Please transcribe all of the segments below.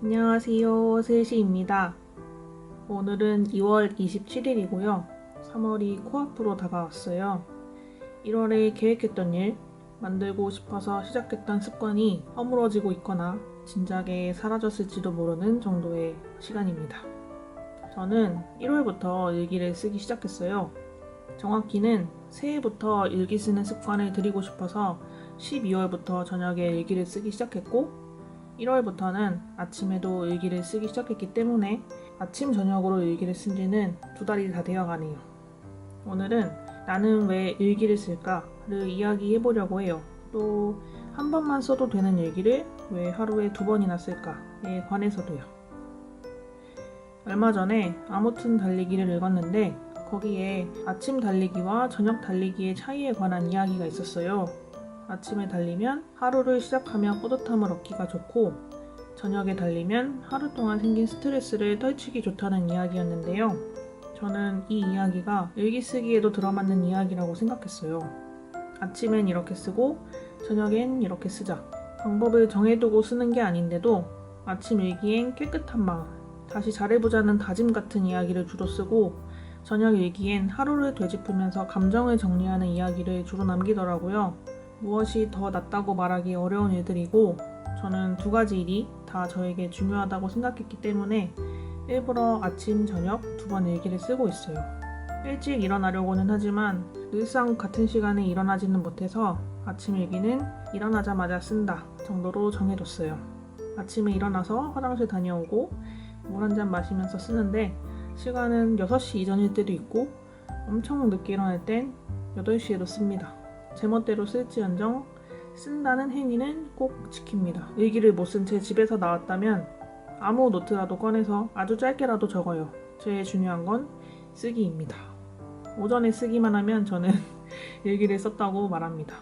안녕하세요. 슬시입니다. 오늘은 2월 27일이고요. 3월이 코앞으로 다가왔어요. 1월에 계획했던 일, 만들고 싶어서 시작했던 습관이 허물어지고 있거나 진작에 사라졌을지도 모르는 정도의 시간입니다. 저는 1월부터 일기를 쓰기 시작했어요. 정확히는 새해부터 일기 쓰는 습관을 들이고 싶어서 12월부터 저녁에 일기를 쓰기 시작했고 1월부터는 아침에도 일기를 쓰기 시작했기 때문에 아침 저녁으로 일기를 쓴 지는 2달이 다 되어가네요. 오늘은 나는 왜 일기를 쓸까를 이야기해보려고 해요. 또 한 번만 써도 되는 일기를 왜 하루에 2번이나 쓸까에 관해서도요. 얼마 전에 아무튼 달리기를 읽었는데 거기에 아침 달리기와 저녁 달리기의 차이에 관한 이야기가 있었어요. 아침에 달리면 하루를 시작하며 뿌듯함을 얻기가 좋고 저녁에 달리면 하루 동안 생긴 스트레스를 떨치기 좋다는 이야기였는데요. 저는 이 이야기가 일기 쓰기에도 들어맞는 이야기라고 생각했어요. 아침엔 이렇게 쓰고 저녁엔 이렇게 쓰자. 방법을 정해두고 쓰는 게 아닌데도 아침 일기엔 깨끗한 마음, 다시 잘해보자는 다짐 같은 이야기를 주로 쓰고 저녁 일기엔 하루를 되짚으면서 감정을 정리하는 이야기를 주로 남기더라고요. 무엇이 더 낫다고 말하기 어려운 일들이고 저는 2가지 일이 다 저에게 중요하다고 생각했기 때문에 일부러 아침, 저녁 2번 일기를 쓰고 있어요. 일찍 일어나려고는 하지만 늘상 같은 시간에 일어나지는 못해서 아침 일기는 일어나자마자 쓴다 정도로 정해뒀어요. 아침에 일어나서 화장실 다녀오고 물 한 잔 마시면서 쓰는데 시간은 6시 이전일 때도 있고 엄청 늦게 일어날 땐 8시에도 씁니다. 제멋대로 쓸지언정 쓴다는 행위는 꼭 지킵니다. 일기를 못 쓴 채 집에서 나왔다면 아무 노트라도 꺼내서 아주 짧게라도 적어요. 제일 중요한 건 쓰기입니다. 오전에 쓰기만 하면 저는 일기를 썼다고 말합니다.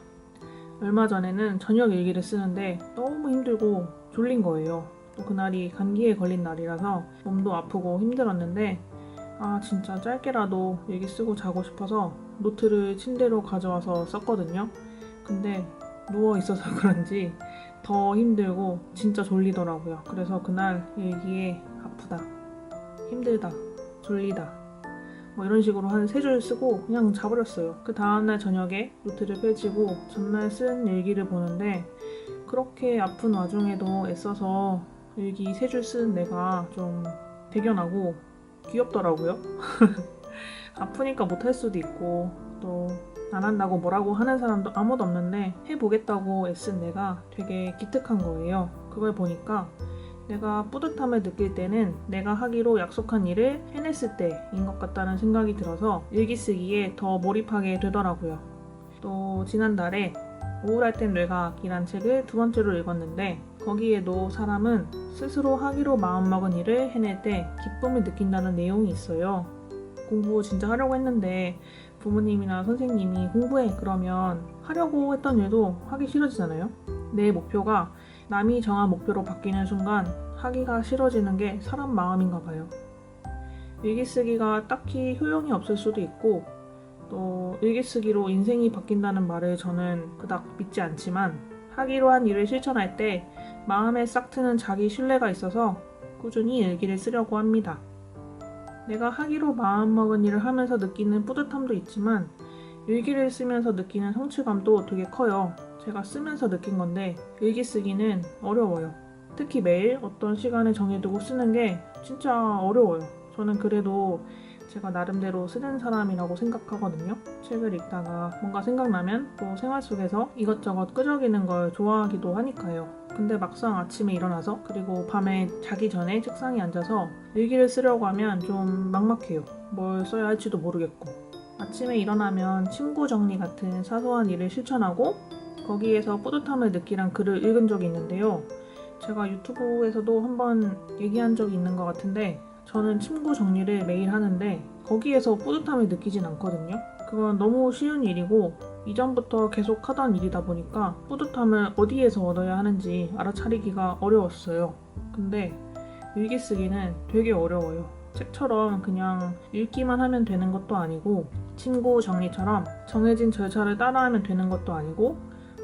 얼마 전에는 저녁 일기를 쓰는데 너무 힘들고 졸린 거예요. 또 그날이 감기에 걸린 날이라서 몸도 아프고 힘들었는데 진짜 짧게라도 일기 쓰고 자고 싶어서 노트를 침대로 가져와서 썼거든요. 근데 누워있어서 그런지 더 힘들고 진짜 졸리더라고요. 그래서 그날 일기에 아프다, 힘들다, 졸리다 이런 식으로 한 3줄 쓰고 그냥 자버렸어요. 그 다음날 저녁에 노트를 펼치고 전날 쓴 일기를 보는데 그렇게 아픈 와중에도 애써서 일기 3줄 쓴 내가 좀 대견하고 귀엽더라고요. 아프니까 못할 수도 있고 또 안 한다고 뭐라고 하는 사람도 아무도 없는데 해보겠다고 애쓴 내가 되게 기특한 거예요. 그걸 보니까 내가 뿌듯함을 느낄 때는 내가 하기로 약속한 일을 해냈을 때인 것 같다는 생각이 들어서 일기 쓰기에 더 몰입하게 되더라고요. 또 지난달에 우울할 땐 뇌과학이란 책을 2번째로 읽었는데 거기에도 사람은 스스로 하기로 마음먹은 일을 해낼 때 기쁨을 느낀다는 내용이 있어요. 공부 진짜 하려고 했는데 부모님이나 선생님이 공부해 그러면 하려고 했던 일도 하기 싫어지잖아요. 내 목표가 남이 정한 목표로 바뀌는 순간 하기가 싫어지는 게 사람 마음인가 봐요. 일기 쓰기가 딱히 효용이 없을 수도 있고 또 일기 쓰기로 인생이 바뀐다는 말을 저는 그닥 믿지 않지만 하기로 한 일을 실천할 때 마음에 싹 트는 자기 신뢰가 있어서 꾸준히 일기를 쓰려고 합니다. 내가 하기로 마음먹은 일을 하면서 느끼는 뿌듯함도 있지만 일기를 쓰면서 느끼는 성취감도 되게 커요. 제가 쓰면서 느낀 건데 일기 쓰기는 어려워요. 특히 매일 어떤 시간을 정해두고 쓰는 게 진짜 어려워요. 저는 그래도 제가 나름대로 쓰는 사람이라고 생각하거든요. 책을 읽다가 뭔가 생각나면 또 생활 속에서 이것저것 끄적이는 걸 좋아하기도 하니까요. 근데 막상 아침에 일어나서 그리고 밤에 자기 전에 책상에 앉아서 일기를 쓰려고 하면 좀 막막해요. 뭘 써야 할지도 모르겠고. 아침에 일어나면 침구 정리 같은 사소한 일을 실천하고 거기에서 뿌듯함을 느끼란 글을 읽은 적이 있는데요. 제가 유튜브에서도 한번 얘기한 적이 있는 것 같은데 저는 침구 정리를 매일 하는데 거기에서 뿌듯함을 느끼진 않거든요. 그건 너무 쉬운 일이고 이전부터 계속 하던 일이다 보니까 뿌듯함을 어디에서 얻어야 하는지 알아차리기가 어려웠어요. 근데 일기 쓰기는 되게 어려워요. 책처럼 그냥 읽기만 하면 되는 것도 아니고 침구 정리처럼 정해진 절차를 따라하면 되는 것도 아니고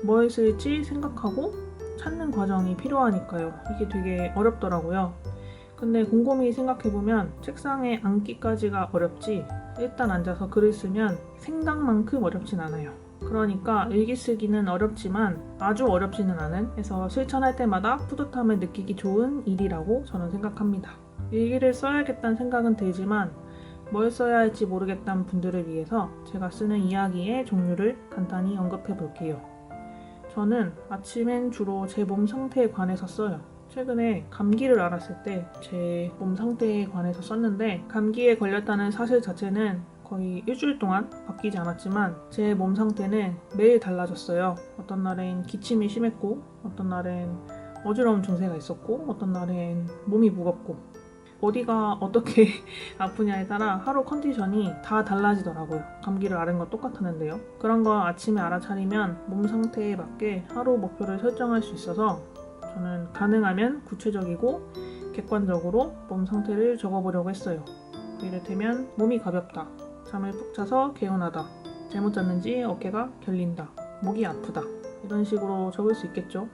뭘 쓸지 생각하고 찾는 과정이 필요하니까요. 이게 되게 어렵더라고요. 근데 곰곰이 생각해보면 책상에 앉기까지가 어렵지 일단 앉아서 글을 쓰면 생각만큼 어렵진 않아요. 그러니까 일기 쓰기는 어렵지만 아주 어렵지는 않은 해서 실천할 때마다 뿌듯함을 느끼기 좋은 일이라고 저는 생각합니다. 일기를 써야겠다는 생각은 들지만 뭘 써야 할지 모르겠다는 분들을 위해서 제가 쓰는 이야기의 종류를 간단히 언급해 볼게요. 저는 아침엔 주로 제 몸 상태에 관해서 써요. 최근에 감기를 앓았을 때 제 몸 상태에 관해서 썼는데 감기에 걸렸다는 사실 자체는 거의 일주일 동안 바뀌지 않았지만 제 몸 상태는 매일 달라졌어요. 어떤 날엔 기침이 심했고 어떤 날엔 어지러운 증세가 있었고 어떤 날엔 몸이 무겁고 어디가 어떻게 아프냐에 따라 하루 컨디션이 다 달라지더라고요. 감기를 앓은 건 똑같았는데요. 그런 거 아침에 알아차리면 몸 상태에 맞게 하루 목표를 설정할 수 있어서 저는 가능하면 구체적이고 객관적으로 몸 상태를 적어보려고 했어요. 이를테면 몸이 가볍다, 잠을 푹 자서 개운하다, 잘못 잤는지 어깨가 결린다, 목이 아프다 이런 식으로 적을 수 있겠죠.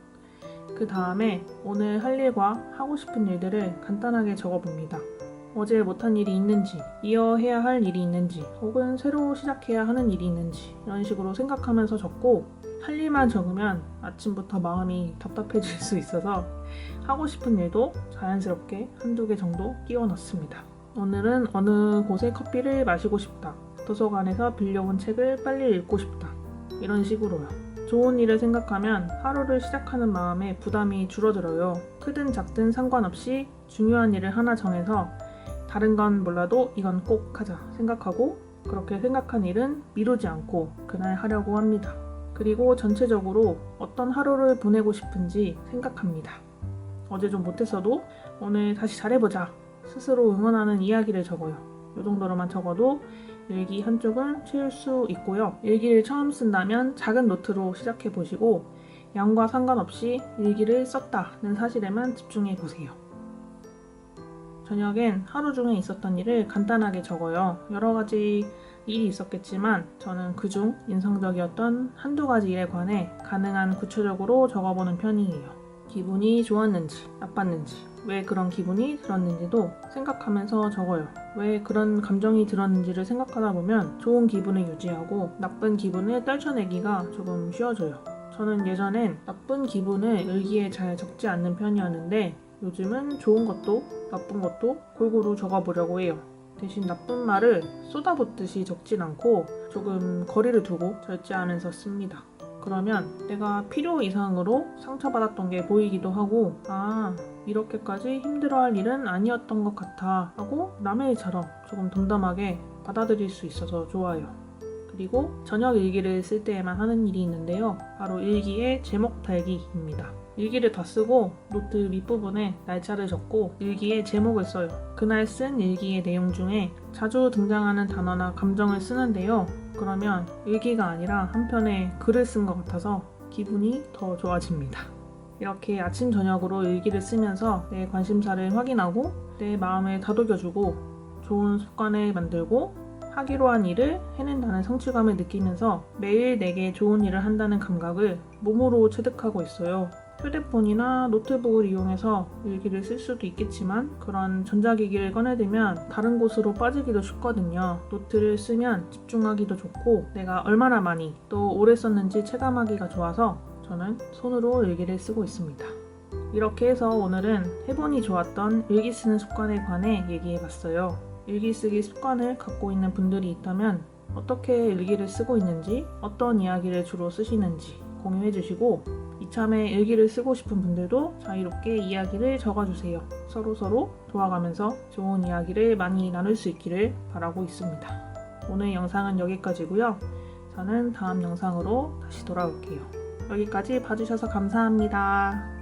그 다음에 오늘 할 일과 하고 싶은 일들을 간단하게 적어봅니다. 어제 못한 일이 있는지, 이어해야 할 일이 있는지, 혹은 새로 시작해야 하는 일이 있는지 이런 식으로 생각하면서 적고 할 일만 적으면 아침부터 마음이 답답해질 수 있어서 하고 싶은 일도 자연스럽게 한두 개 정도 끼워 넣습니다. 오늘은 어느 곳에 커피를 마시고 싶다. 도서관에서 빌려온 책을 빨리 읽고 싶다. 이런 식으로요. 좋은 일을 생각하면 하루를 시작하는 마음에 부담이 줄어들어요. 크든 작든 상관없이 중요한 일을 하나 정해서 다른 건 몰라도 이건 꼭 하자 생각하고 그렇게 생각한 일은 미루지 않고 그날 하려고 합니다. 그리고 전체적으로 어떤 하루를 보내고 싶은지 생각합니다. 어제 좀 못했어도 오늘 다시 잘해보자. 스스로 응원하는 이야기를 적어요. 이 정도로만 적어도 일기 한쪽은 채울 수 있고요. 일기를 처음 쓴다면 작은 노트로 시작해보시고 양과 상관없이 일기를 썼다는 사실에만 집중해보세요. 저녁엔 하루 중에 있었던 일을 간단하게 적어요. 여러 가지 일이 있었겠지만 저는 그중 인상적이었던 한두 가지 일에 관해 가능한 구체적으로 적어보는 편이에요. 기분이 좋았는지 나빴는지 왜 그런 기분이 들었는지도 생각하면서 적어요. 왜 그런 감정이 들었는지를 생각하다 보면 좋은 기분을 유지하고 나쁜 기분을 떨쳐내기가 조금 쉬워져요. 저는 예전엔 나쁜 기분을 일기에 잘 적지 않는 편이었는데 요즘은 좋은 것도 나쁜 것도 골고루 적어보려고 해요. 대신 나쁜 말을 쏟아붓듯이 적진 않고 조금 거리를 두고 절제하면서 씁니다. 그러면 내가 필요 이상으로 상처받았던 게 보이기도 하고 이렇게까지 힘들어할 일은 아니었던 것 같아 하고 남의 일처럼 조금 덤덤하게 받아들일 수 있어서 좋아요. 그리고 저녁 일기를 쓸 때에만 하는 일이 있는데요. 바로 일기의 제목 달기입니다. 일기를 다 쓰고 노트 밑부분에 날짜를 적고 일기에 제목을 써요. 그날 쓴 일기의 내용 중에 자주 등장하는 단어나 감정을 쓰는데요. 그러면 일기가 아니라 한편의 글을 쓴 것 같아서 기분이 더 좋아집니다. 이렇게 아침 저녁으로 일기를 쓰면서 내 관심사를 확인하고 내 마음을 다독여주고 좋은 습관을 만들고 하기로 한 일을 해낸다는 성취감을 느끼면서 매일 내게 좋은 일을 한다는 감각을 몸으로 체득하고 있어요. 휴대폰이나 노트북을 이용해서 일기를 쓸 수도 있겠지만 그런 전자기기를 꺼내들면 다른 곳으로 빠지기도 쉽거든요. 노트를 쓰면 집중하기도 좋고 내가 얼마나 많이 또 오래 썼는지 체감하기가 좋아서 저는 손으로 일기를 쓰고 있습니다. 이렇게 해서 오늘은 해보니 좋았던 일기 쓰는 습관에 관해 얘기해봤어요. 일기 쓰기 습관을 갖고 있는 분들이 있다면 어떻게 일기를 쓰고 있는지 어떤 이야기를 주로 쓰시는지 공유해주시고 이참에 일기를 쓰고 싶은 분들도 자유롭게 이야기를 적어주세요. 서로 도와가면서 좋은 이야기를 많이 나눌 수 있기를 바라고 있습니다. 오늘 영상은 여기까지고요. 저는 다음 영상으로 다시 돌아올게요. 여기까지 봐주셔서 감사합니다.